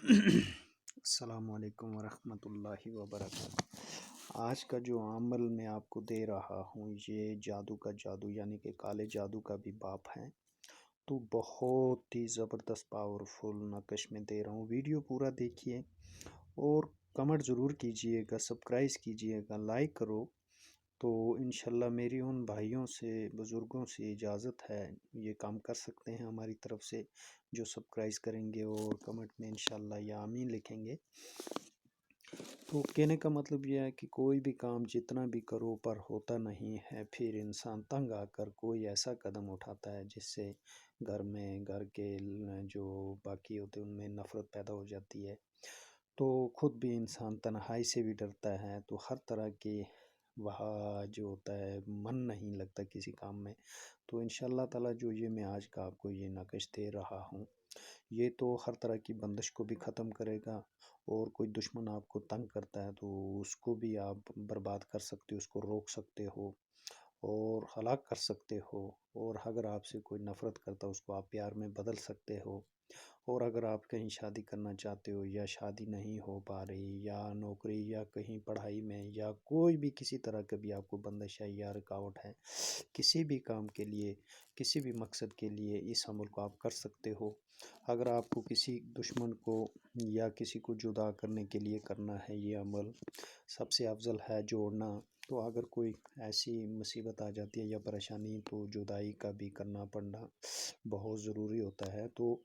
السلام علیکم ورحمۃ اللہ وبرکاتہ۔ آج کا جو عمل میں آپ کو دے رہا ہوں یہ جادو کا جادو یعنی کہ کالے جادو کا بھی باپ ہے، تو بہت ہی زبردست پاورفل نقش میں دے رہا ہوں۔ ویڈیو پورا دیکھیے اور کمنٹ ضرور کیجئے گا، سبسکرائب کیجئے گا، لائک کرو، تو انشاءاللہ میری ان بھائیوں سے بزرگوں سے اجازت ہے، یہ کام کر سکتے ہیں ہماری طرف سے، جو سبسکرائب کریں گے اور کمنٹ میں انشاءاللہ یا آمین لکھیں گے۔ تو کہنے کا مطلب یہ ہے کہ کوئی بھی کام جتنا بھی کرو پر ہوتا نہیں ہے، پھر انسان تنگ آ کر کوئی ایسا قدم اٹھاتا ہے جس سے گھر کے جو باقی ہوتے ہیں ان میں نفرت پیدا ہو جاتی ہے، تو خود بھی انسان تنہائی سے بھی ڈرتا ہے، تو ہر طرح کے وہاں جو ہوتا ہے من نہیں لگتا کسی کام میں۔ تو انشاءاللہ تعالی جو یہ میں آج کا آپ کو یہ نقش دے رہا ہوں، یہ تو ہر طرح کی بندش کو بھی ختم کرے گا، اور کوئی دشمن آپ کو تنگ کرتا ہے تو اس کو بھی آپ برباد کر سکتے ہو، اس کو روک سکتے ہو اور ہلاک کر سکتے ہو، اور اگر آپ سے کوئی نفرت کرتا ہے اس کو آپ پیار میں بدل سکتے ہو، اور اگر آپ کہیں شادی کرنا چاہتے ہو یا شادی نہیں ہو پا رہی یا نوکری یا کہیں پڑھائی میں یا کوئی بھی کسی طرح کا بھی آپ کو بندش ہے یا رکاوٹ ہے، کسی بھی کام کے لیے کسی بھی مقصد کے لیے اس عمل کو آپ کر سکتے ہو۔ اگر آپ کو کسی دشمن کو یا کسی کو جدا کرنے کے لیے کرنا ہے یہ عمل، سب سے افضل ہے جوڑنا، تو اگر کوئی ایسی مصیبت آ جاتی ہے یا پریشانی تو جدائی کا بھی کرنا پڑنا بہت ضروری ہوتا ہے، تو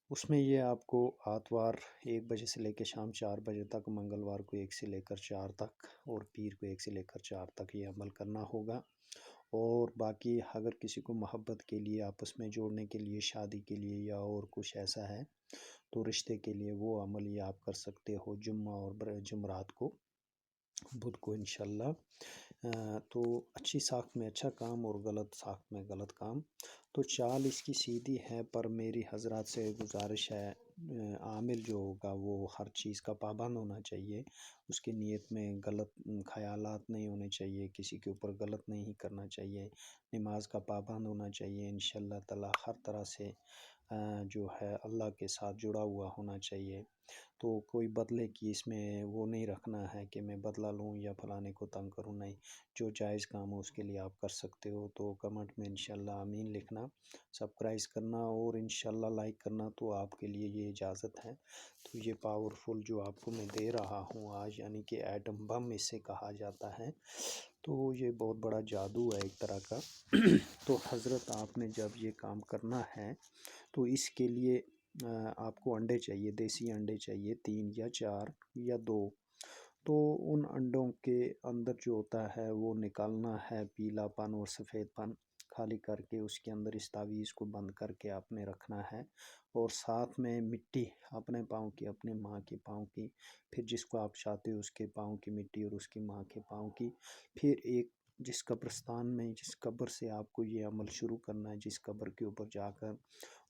اس میں یہ آپ کو آتوار 1 بجے سے لے کے شام 4 بجے تک، منگلوار کو 1 سے لے کر 4 تک اور پیر کو 1 سے لے کر 4 تک یہ عمل کرنا ہوگا۔ اور باقی اگر کسی کو محبت کے لیے آپس میں جوڑنے کے لیے، شادی کے لیے یا اور کچھ ایسا ہے تو رشتے کے لیے وہ عمل یہ آپ کر سکتے ہو جمعہ اور جمعرات کو، بدھ کو انشاءاللہ۔ تو اچھی ساکھ میں اچھا کام اور غلط ساکھ میں غلط کام، تو چال اس کی سیدھی ہے، پر میری حضرات سے گزارش ہے عامل جو ہوگا وہ ہر چیز کا پابند ہونا چاہیے، اس کی نیت میں غلط خیالات نہیں ہونے چاہیے، کسی کے اوپر غلط نہیں کرنا چاہیے، نماز کا پابند ہونا چاہیے، انشاءاللہ تعالی ہر طرح سے جو ہے اللہ کے ساتھ جڑا ہوا ہونا چاہیے، تو کوئی بدلے کی اس میں وہ نہیں رکھنا ہے کہ میں بدلہ لوں یا فلانے کو تنگ کروں، نہیں، جو جائز کام ہو اس کے لیے آپ کر سکتے ہو، تو کمنٹ میں انشاءاللہ آمین لکھنا، سبسکرائب کرنا اور انشاءاللہ لائک کرنا، تو آپ کے لیے یہ اجازت ہے۔ تو یہ پاورفل جو آپ کو میں دے رہا ہوں آج، یعنی کہ ایٹم بم اسے کہا جاتا ہے، تو یہ بہت بڑا جادو ہے ایک طرح کا۔ تو حضرت آپ نے جب یہ کام کرنا ہے تو اس کے لیے آپ کو انڈے چاہیے، دیسی انڈے چاہیے 3 یا 4 یا 2، تو ان انڈوں کے اندر جو ہوتا ہے وہ نکالنا ہے پیلا پن اور سفید پن، خالی کر کے اس کے اندر اس تعویذ کو بند کر کے آپ نے رکھنا ہے، اور ساتھ میں مٹی اپنے پاؤں کی، اپنے ماں کے پاؤں کی، پھر جس کو آپ چاہتے ہو اس کے پاؤں کی مٹی اور اس کی ماں کے پاؤں کی، پھر ایک جس قبرستان میں جس قبر سے آپ کو یہ عمل شروع کرنا ہے، جس قبر کے اوپر جا کر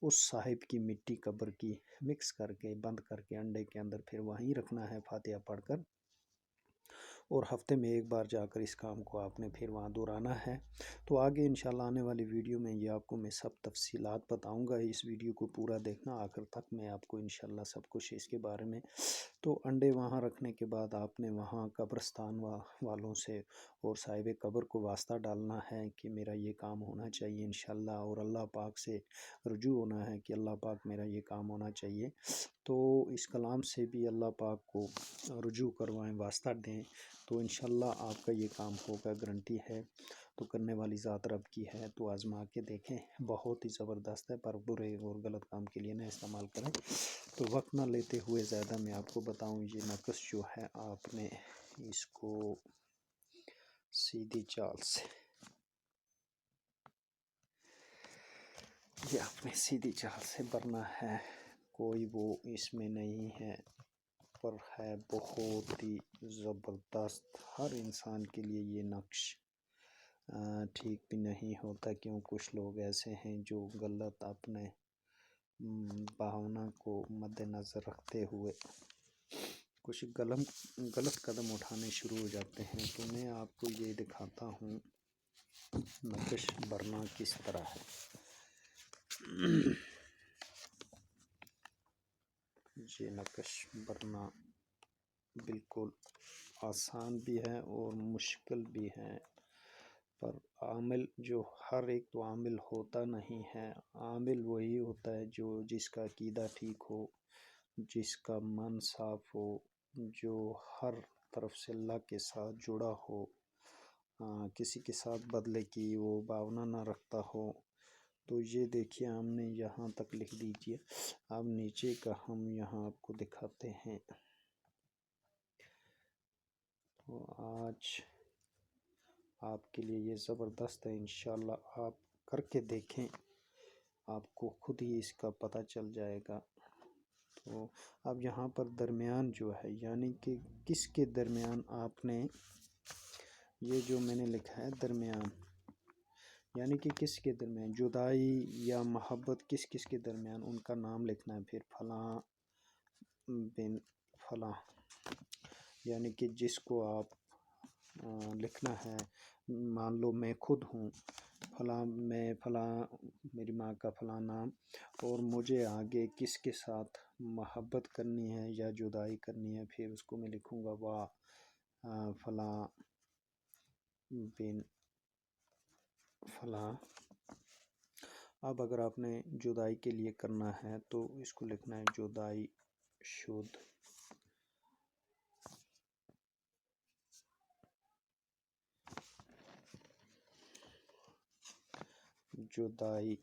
اس صاحب کی مٹی قبر کی مکس کر کے بند کر کے انڈے کے اندر پھر وہیں رکھنا ہے فاتحہ پڑھ کر، اور ہفتے میں 1 بار جا کر اس کام کو آپ نے پھر وہاں دہرانا ہے۔ تو آگے انشاءاللہ آنے والی ویڈیو میں یہ آپ کو میں سب تفصیلات بتاؤں گا، اس ویڈیو کو پورا دیکھنا آخر تک، میں آپ کو انشاءاللہ سب کچھ اس کے بارے میں۔ تو انڈے وہاں رکھنے کے بعد آپ نے وہاں قبرستان والوں سے اور صاحب قبر کو واسطہ ڈالنا ہے کہ میرا یہ کام ہونا چاہیے انشاءاللہ، اور اللہ پاک سے رجوع ہونا ہے کہ اللہ پاک میرا یہ کام ہونا چاہیے، تو اس کلام سے بھی اللہ پاک کو رجوع کروائیں، واسطہ دیں، تو انشاءاللہ آپ کا یہ کام ہوگا، گارنٹی ہے، تو کرنے والی ذات رب کی ہے، تو آزما کے دیکھیں، بہت ہی زبردست ہے، پر برے اور غلط کام کے لیے نہ استعمال کریں۔ تو وقت نہ لیتے ہوئے زیادہ میں آپ کو بتاؤں، یہ نقش جو ہے آپ نے اس کو سیدھی چال سے، یہ آپ نے سیدھی چال سے بھرنا ہے، کوئی وہ اس میں نہیں ہے، پر ہے بہت ہی زبردست، ہر انسان کے لیے یہ نقش ٹھیک بھی نہیں ہوتا، کیوں کچھ لوگ ایسے ہیں جو غلط اپنے بھاونا کو مد نظر رکھتے ہوئے کچھ غلط قدم اٹھانے شروع ہو جاتے ہیں، تو میں آپ کو یہ دکھاتا ہوں نقش بھرنا کس طرح ہے۔ یہ نقش برنا بالکل آسان بھی ہے اور مشکل بھی ہے، پر عامل جو ہر ایک تو عامل ہوتا نہیں ہے۔ عامل وہی ہوتا ہے جو جس کا عقیدہ ٹھیک ہو، جس کا من صاف ہو، جو ہر طرف سے اللہ کے ساتھ جڑا ہو، کسی کے ساتھ بدلے کی وہ بھاونا نہ رکھتا ہو۔ تو یہ دیکھیے ہم نے یہاں تک لکھ دیجیے، اب نیچے کا ہم یہاں آپ کو دکھاتے ہیں۔ تو آج آپ کے لیے یہ زبردست ہے، انشاءاللہ آپ کر کے دیکھیں، آپ کو خود ہی اس کا پتہ چل جائے گا۔ تو اب یہاں پر درمیان جو ہے، یعنی کہ کس کے درمیان آپ نے یہ جو میں نے لکھا ہے درمیان، یعنی کہ کس کے درمیان جدائی یا محبت کس کس کے درمیان، ان کا نام لکھنا ہے۔ پھر فلاں بن فلاں، یعنی کہ جس کو آپ لکھنا ہے، مان لو میں خود ہوں فلاں، میں فلاں، میری ماں کا فلاں نام، اور مجھے آگے کس کے ساتھ محبت کرنی ہے یا جدائی کرنی ہے، پھر اس کو میں لکھوں گا وا فلاں بن فلاں۔ اب اگر آپ نے جدائی کے لیے کرنا ہے تو اس کو لکھنا ہے جدائی شد، جدائی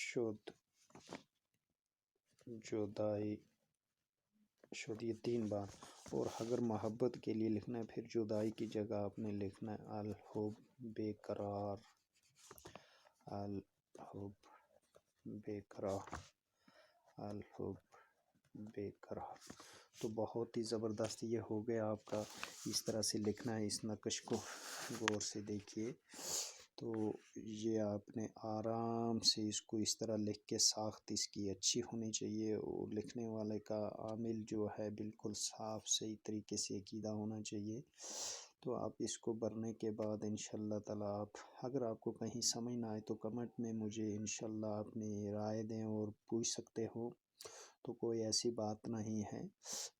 شد، جدائی شد، یہ 3 بار۔ اور اگر محبت کے لیے لکھنا ہے پھر جدائی کی جگہ آپ نے لکھنا ہے الحب بے قرار، الحب بے قرار، الحب بے قرار۔ تو بہت ہی زبردست یہ ہو گیا آپ کا، اس طرح سے لکھنا ہے۔ اس نقش کو غور سے دیکھیے، تو یہ آپ نے آرام سے اس کو اس طرح لکھ کے، ساخت اس کی اچھی ہونی چاہیے، اور لکھنے والے کا عامل جو ہے بالکل صاف صحیح طریقے سے عقیدہ ہونا چاہیے۔ تو آپ اس کو بھرنے کے بعد انشاءاللہ تعالیٰ آپ اگر آپ کو کہیں سمجھ نہ آئے تو کمنٹ میں مجھے انشاءاللہ اپنی رائے دیں اور پوچھ سکتے ہو، تو کوئی ایسی بات نہیں ہے۔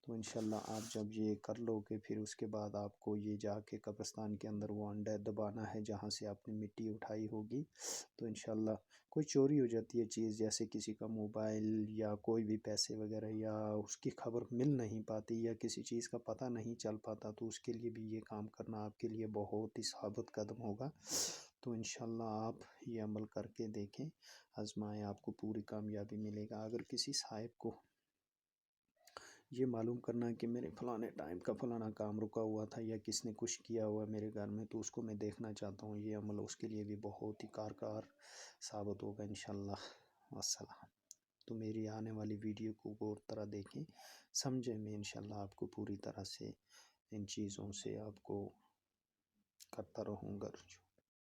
تو انشاءاللہ آپ جب یہ کر لو گے پھر اس کے بعد آپ کو یہ جا کے قبرستان کے اندر وہ انڈا دبانا ہے جہاں سے آپ نے مٹی اٹھائی ہوگی۔ تو انشاءاللہ کوئی چوری ہو جاتی ہے چیز، جیسے کسی کا موبائل یا کوئی بھی پیسے وغیرہ، یا اس کی خبر مل نہیں پاتی، یا کسی چیز کا پتہ نہیں چل پاتا، تو اس کے لیے بھی یہ کام کرنا آپ کے لیے بہت ہی ثابت قدم ہوگا۔ تو انشاءاللہ آپ یہ عمل کر کے دیکھیں، آزمائیں، آپ کو پوری کامیابی ملے گا۔ اگر کسی صاحب کو یہ معلوم کرنا ہے کہ میرے فلانے ٹائم کا فلانا کام رکا ہوا تھا یا کس نے کچھ کیا ہوا میرے گھر میں، تو اس کو میں دیکھنا چاہتا ہوں، یہ عمل اس کے لیے بھی بہت ہی کارگر ثابت ہوگا انشاءاللہ۔ والسلام۔ تو میری آنے والی ویڈیو کو غور طرح دیکھیں، سمجھیں، میں انشاءاللہ آپ کو پوری طرح سے ان چیزوں سے آپ کو کرتا رہوں گا۔